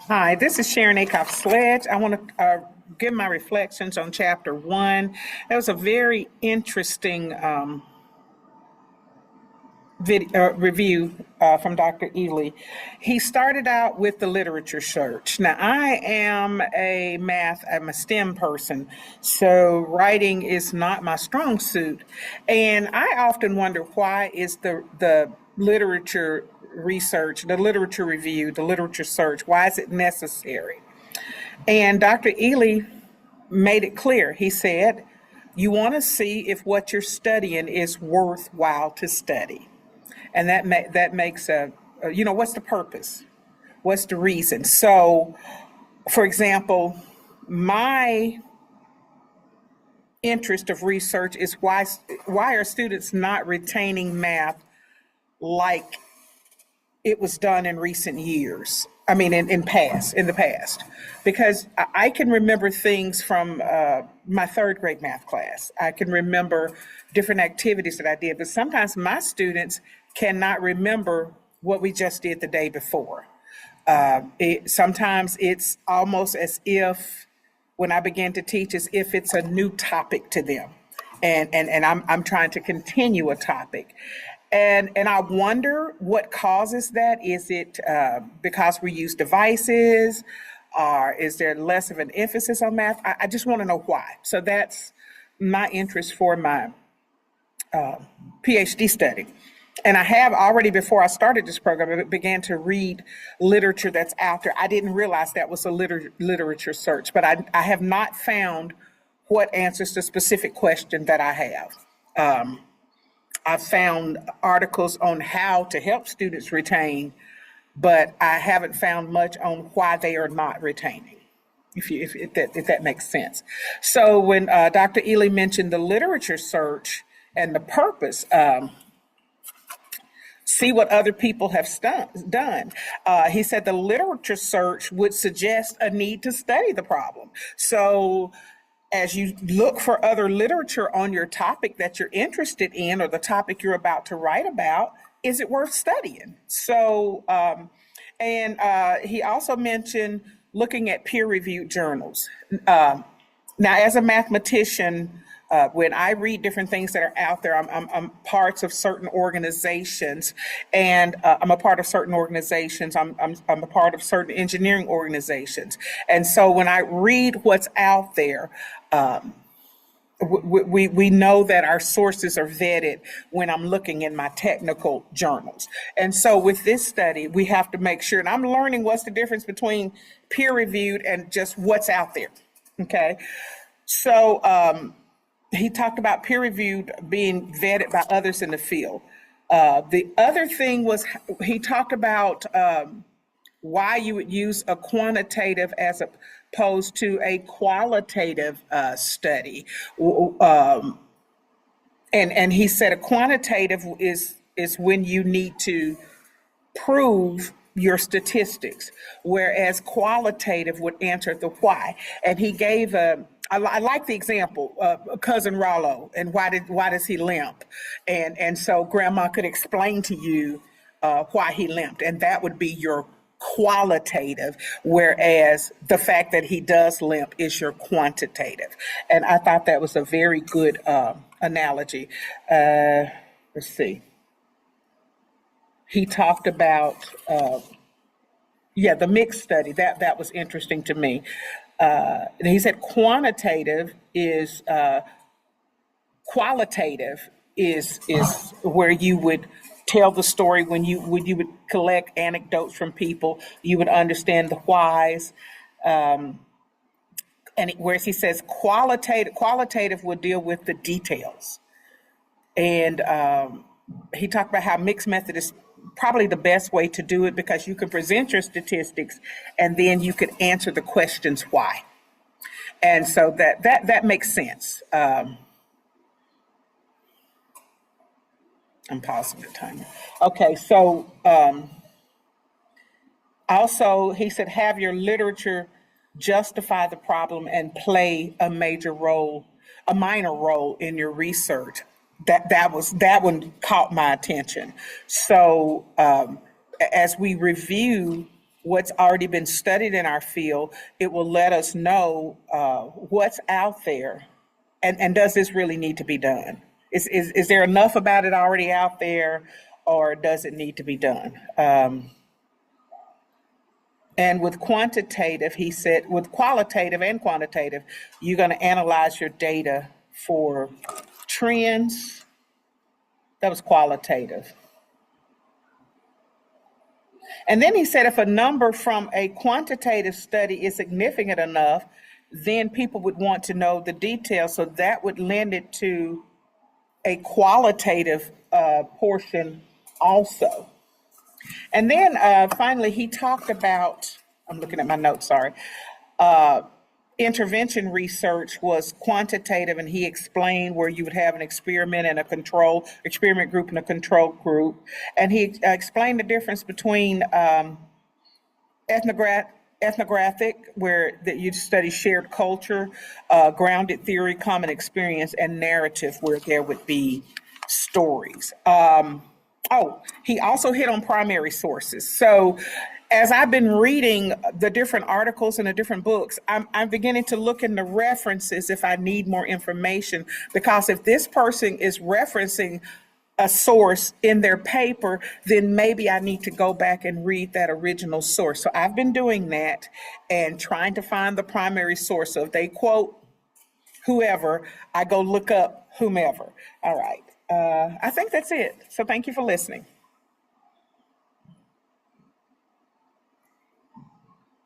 Hi, this is Sharon Acoff-Sledge. I want to give my reflections on Chapter 1. That was a very interesting review from Dr. Ely. He started out with the literature search. Now, I'm a STEM person, so writing is not my strong suit. And I often wonder, why is the literature research, the literature review, the literature search, why is it necessary? And Dr. Ely made it clear. He said, you want to see if what you're studying is worthwhile to study. And that makes what's the purpose? What's the reason? So, for example, my interest of research is why are students not retaining math like it was done in recent years? I mean, in the past, because I can remember things from my third grade math class. I can remember different activities that I did, but sometimes my students cannot remember what we just did the day before. Sometimes it's almost as if, when I begin to teach, as if it's a new topic to them, and I'm trying to continue a topic. And I wonder what causes that. Is it because we use devices, or is there less of an emphasis on math? I just want to know why. So that's my interest for my PhD study. And I have already, before I started this program, I began to read literature that's out there. I didn't realize that was a literature search, but I have not found what answers the specific question that I have. I've found articles on how to help students retain, but I haven't found much on why they are not retaining, if that makes sense. So when Dr. Ely mentioned the literature search and the purpose, see what other people have done. He said the literature search would suggest a need to study the problem. So as you look for other literature on your topic that you're interested in, or the topic you're about to write about, is it worth studying? So, he also mentioned looking at peer-reviewed journals. Now, as a mathematician, when I read different things that are out there, I'm parts of certain organizations, and I'm a part of certain organizations. I'm a part of certain engineering organizations, and so when I read what's out there, we know that our sources are vetted when I'm looking in my technical journals. And so with this study, we have to make sure, and I'm learning what's the difference between peer-reviewed and just what's out there. Okay, so. He talked about peer-reviewed being vetted by others in the field. The other thing was, he talked about why you would use a quantitative as opposed to a qualitative study. And he said a quantitative is when you need to prove your statistics, whereas qualitative would answer the why. And he gave I like the example, cousin Rollo, and why does he limp? And so grandma could explain to you why he limped, and that would be your qualitative, whereas the fact that he does limp is your quantitative. And I thought that was a very good analogy. Let's see. He talked about, the mixed study. That was interesting to me. And he said qualitative is where you would tell the story, when you would collect anecdotes from people, you would understand the whys. And whereas he says qualitative will deal with the details. And he talked about how mixed method is probably the best way to do it, because you can present your statistics and then you could answer the questions why. And so that makes sense. I'm pausing the timer. Okay, so also he said have your literature justify the problem and play a minor role in your research. That one caught my attention. So as we review what's already been studied in our field. It will let us know what's out there, and does this really need to be done? Is there enough about it already out there, or does it need to be done? And with quantitative, he said, with qualitative and quantitative, you're going to analyze your data for trends. That was qualitative. And then he said if a number from a quantitative study is significant enough, then people would want to know the details. So that would lend it to a qualitative portion also. And then finally, he talked about, I'm looking at my notes, sorry. Intervention research was quantitative, and he explained where you would have an experiment and a experiment group and a control group. And he explained the difference between ethnographic, where that you study shared culture, grounded theory, common experience, and narrative, where there would be stories. He also hit on primary sources. So as I've been reading the different articles and the different books, I'm beginning to look in the references if I need more information, because if this person is referencing a source in their paper, then maybe I need to go back and read that original source. So I've been doing that and trying to find the primary source. So if they quote whoever, I go look up whomever. All right. I think that's it. So thank you for listening.